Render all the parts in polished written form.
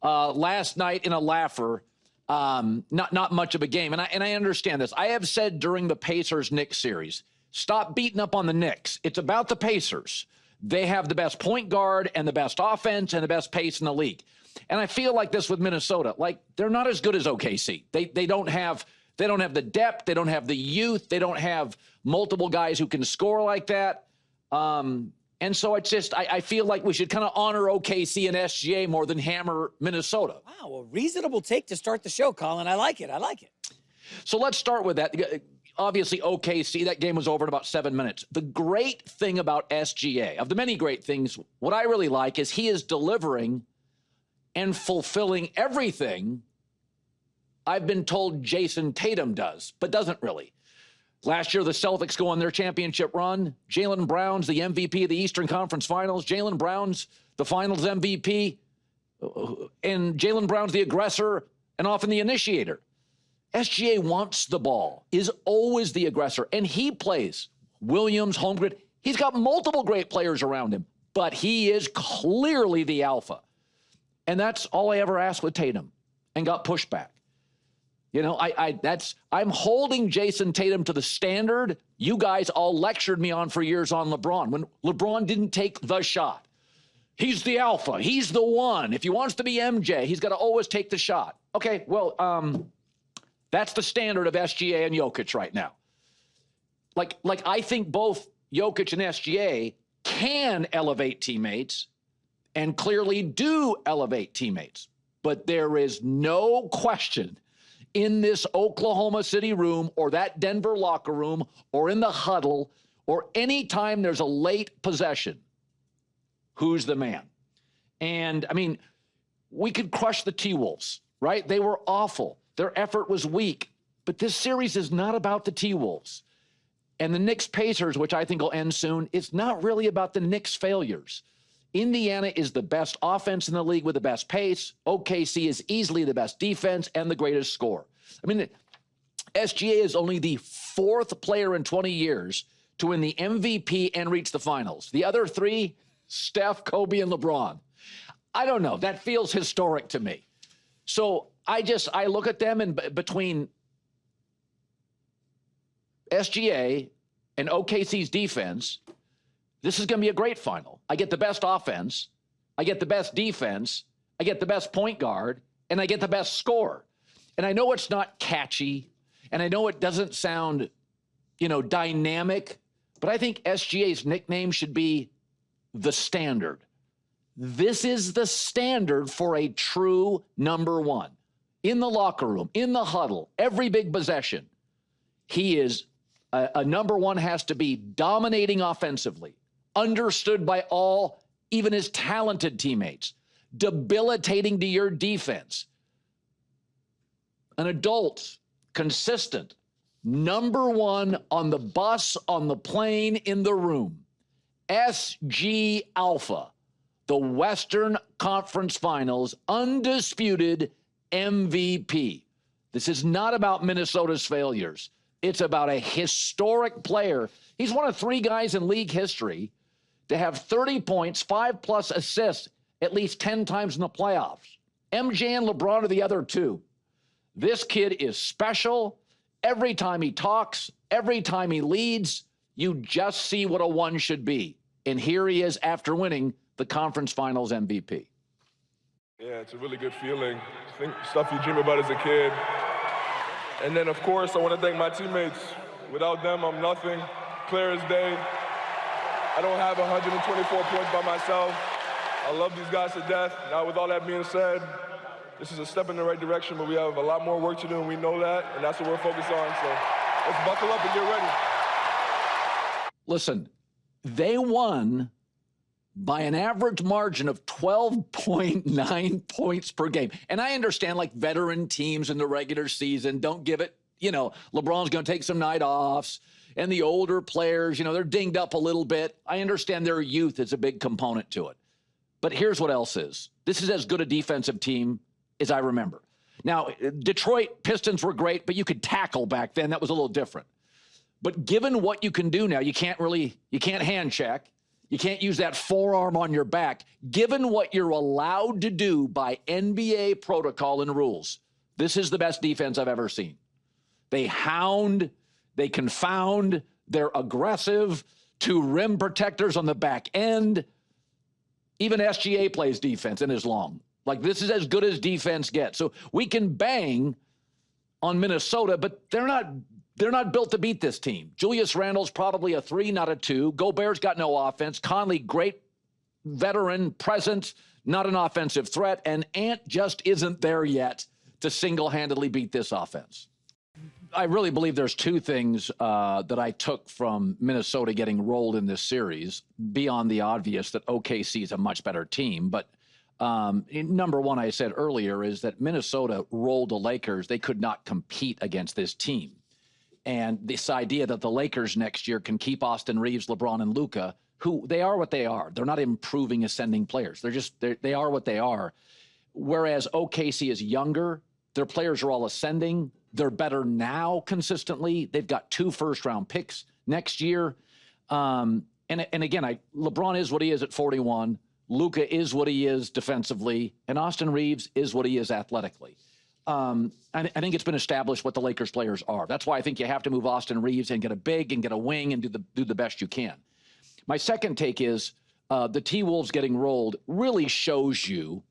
last night in a laugher. Not much of a game. And I understand this. I have said during the Pacers-Knicks series, stop beating up on the Knicks. It's about the Pacers. They have the best point guard and the best offense and the best pace in the league. And I feel like this with Minnesota. Like, they're not as good as OKC. They don't have the depth. They don't have the youth. They don't have multiple guys who can score like that. And so it's just, I feel like we should kind of honor OKC and SGA more than hammer Minnesota. Wow, a reasonable take to start the show, Colin. I like it. So let's start with that. Obviously, OKC, that game was over in about 7 minutes. The great thing about SGA, of the many great things, what I really like is he is delivering and fulfilling everything I've been told Jason Tatum does, but doesn't really. Last year, the Celtics go on their championship run. Jaylen Brown's the MVP of the Eastern Conference Finals. Jaylen Brown's the Finals MVP. And Jaylen Brown's the aggressor and often the initiator. SGA wants the ball, is always the aggressor, and he plays. Williams, Holmgren, he's got multiple great players around him, but he is clearly the alpha. And that's all I ever asked with Tatum and got pushback. You know, I'm holding Jason Tatum to the standard you guys all lectured me on for years on LeBron. When LeBron didn't take the shot. He's the alpha. He's the one. If he wants to be MJ, he's got to always take the shot. Okay, well, that's the standard of SGA and Jokic right now. Like I think both Jokic and SGA can elevate teammates and clearly do elevate teammates. But there is no question in this Oklahoma City room or that Denver locker room or in the huddle or any time there's a late possession, who's the man? And, I mean, we could crush the T-Wolves, right? They were awful. Their effort was weak. But this series is not about the T-Wolves. And the Knicks-Pacers, which I think will end soon, it's not really about the Knicks' failures. Indiana is the best offense in the league with the best pace. OKC is easily the best defense and the greatest score. I mean, SGA is only the fourth player in 20 years to win the MVP and reach the finals. The other three, Steph, Kobe, and LeBron. I don't know. That feels historic to me. So I look at them, and between SGA and OKC's defense, this is going to be a great final. I get the best offense, I get the best defense, I get the best point guard, and I get the best score. And I know it's not catchy, and I know it doesn't sound, dynamic, but I think SGA's nickname should be the standard. This is the standard for a true number one. In the locker room, in the huddle, every big possession, he is a number one, has to be dominating offensively, understood by all, even his talented teammates, debilitating to your defense. An adult, consistent, number one on the bus, on the plane, in the room. SG Alpha, the Western Conference Finals, undisputed MVP. This is not about Minnesota's failures. It's about a historic player. He's one of three guys in league history to have 30 points, 5+ assists at least 10 times in the playoffs. MJ and LeBron are the other two. This kid is special. Every time he talks, every time he leads, you just see what a one should be. And here he is after winning the conference finals MVP. Yeah, it's a really good feeling. I think stuff you dream about as a kid. And then, of course, I want to thank my teammates. Without them, I'm nothing. Clear as day. I don't have 124 points by myself. I love these guys to death. Now, with all that being said, this is a step in the right direction, but we have a lot more work to do, and we know that, and that's what we're focused on. So let's buckle up and get ready. Listen, they won by an average margin of 12.9 points per game. And I understand, like, veteran teams in the regular season don't give it, LeBron's going to take some night offs, and the older players, they're dinged up a little bit. I understand their youth is a big component to it. But here's what else is. This is as good a defensive team as I remember. Now, Detroit Pistons were great, but you could tackle back then. That was a little different. But given what you can do now, you can't hand check. You can't use that forearm on your back. Given what you're allowed to do by NBA protocol and rules, this is the best defense I've ever seen. They hound, they confound, they're aggressive, 2 rim protectors on the back end. Even SGA plays defense and is long. Like, this is as good as defense gets. So we can bang on Minnesota, but they're not built to beat this team. Julius Randle's probably a 3, not a 2. Gobert's got no offense. Conley, great veteran presence, not an offensive threat. And Ant just isn't there yet to single-handedly beat this offense. I really believe there's 2 things that I took from Minnesota getting rolled in this series, beyond the obvious that OKC is a much better team. But number one, I said earlier, is that Minnesota rolled the Lakers. They could not compete against this team. And this idea that the Lakers next year can keep Austin Reeves, LeBron, and Luka, who they are what they are. They're not improving ascending players. They are what they are. Whereas OKC is younger. Their players are all ascending. They're better now consistently. They've got 2 first-round picks next year. And again, LeBron is what he is at 41. Luka is what he is defensively. And Austin Reeves is what he is athletically. I think it's been established what the Lakers players are. That's why I think you have to move Austin Reeves and get a big and get a wing and do the best you can. My second take is the T-Wolves getting rolled really shows you,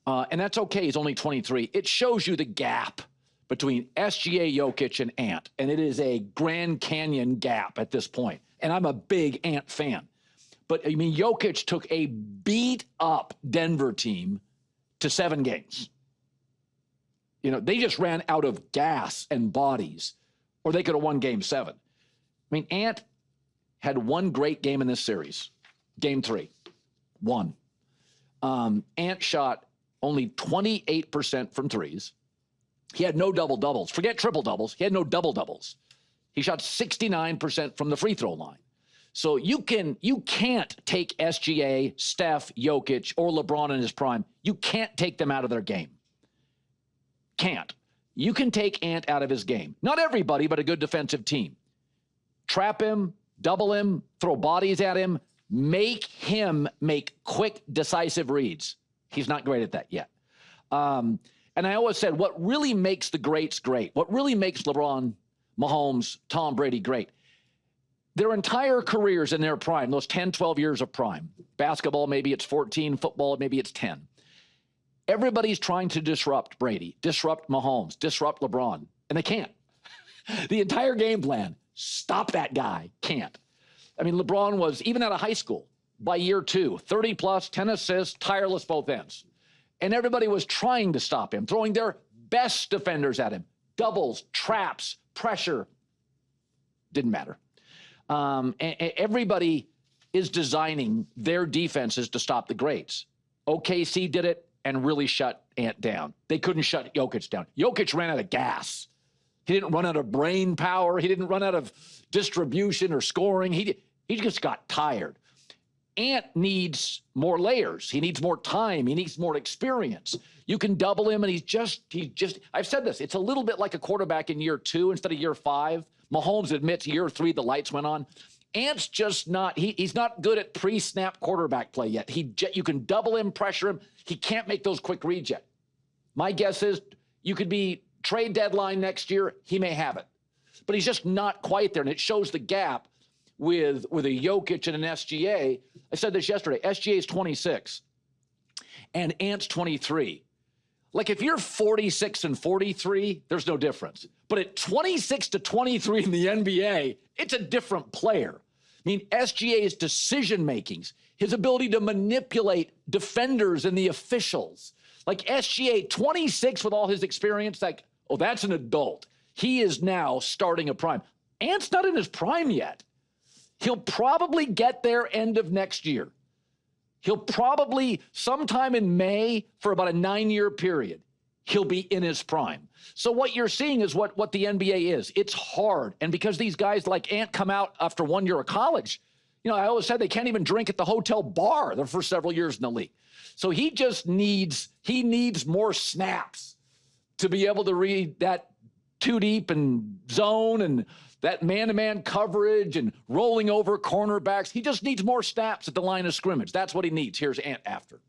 and that's okay, he's only 23. It shows you the gap between SGA, Jokic, and Ant. And it is a Grand Canyon gap at this point. And I'm a big Ant fan. But, I mean, Jokic took a beat-up Denver team to 7 games. You know, they just ran out of gas and bodies, or they could have won Game 7. I mean, Ant had 1 great game in this series. Game 3. 1. Ant shot only 28% from threes. He had no double-doubles. Forget triple-doubles. He had no double-doubles. He shot 69% from the free throw line. So you can't take SGA, Steph, Jokic, or LeBron in his prime. You can't take them out of their game. Can't. You can take Ant out of his game. Not everybody, but a good defensive team. Trap him, double him, throw bodies at him, make him make quick, decisive reads. He's not great at that yet. And I always said, what really makes the greats great, what really makes LeBron, Mahomes, Tom Brady great, their entire careers in their prime, those 10, 12 years of prime, basketball, maybe it's 14, football, maybe it's 10. Everybody's trying to disrupt Brady, disrupt Mahomes, disrupt LeBron, and they can't. The entire game plan, stop that guy, can't. I mean, LeBron was, even out of high school, by year 2, 30 plus, 10 assists, tireless both ends. And everybody was trying to stop him, throwing their best defenders at him. Doubles, traps, pressure. Didn't matter. And everybody is designing their defenses to stop the greats. OKC did it and really shut Ant down. They couldn't shut Jokic down. Jokic ran out of gas. He didn't run out of brain power. He didn't run out of distribution or scoring. He just got tired. Ant needs more layers. He needs more time. He needs more experience. You can double him, and he's just, I've said this, it's a little bit like a quarterback in year 2 instead of year 5. Mahomes admits year 3, the lights went on. Ant's just not, he's not good at pre-snap quarterback play yet. You can double him, pressure him. He can't make those quick reads yet. My guess is you could be trade deadline next year, he may have it. But he's just not quite there, and it shows the gap with a Jokic and an SGA. I said this yesterday. SGA is 26, and Ant's 23. Like, if you're 46 and 43, there's no difference. But at 26 to 23 in the NBA, it's a different player. I mean, SGA's decision-makings, his ability to manipulate defenders and the officials. Like, SGA, 26 with all his experience, like, oh, that's an adult. He is now starting a prime. Ant's not in his prime yet. He'll probably get there end of next year. He'll probably, sometime in May, for about a 9-year period, he'll be in his prime. So what you're seeing is what the NBA is. It's hard. And because these guys like Ant come out after 1 year of college, you know, I always said they can't even drink at the hotel bar the first several years in the league. So he just needs more snaps to be able to read that two deep and zone and that man-to-man coverage and rolling over cornerbacks. He just needs more snaps at the line of scrimmage. That's what he needs. Here's Ant after.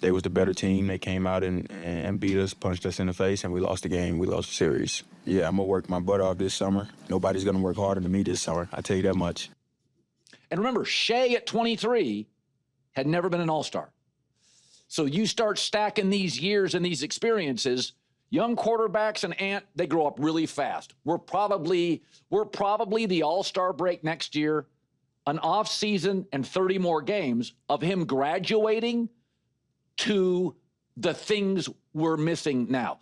They was the better team. They came out and beat us, punched us in the face, and we lost the game. We lost the series. Yeah, I'm going to work my butt off this summer. Nobody's going to work harder than me this summer. I tell you that much. And remember, Shai at 23 had never been an all-star. So you start stacking these years and these experiences. Young quarterbacks and Ant, they grow up really fast. We're probably the all-star break next year, an off season and 30 more games of him graduating to the things we're missing now.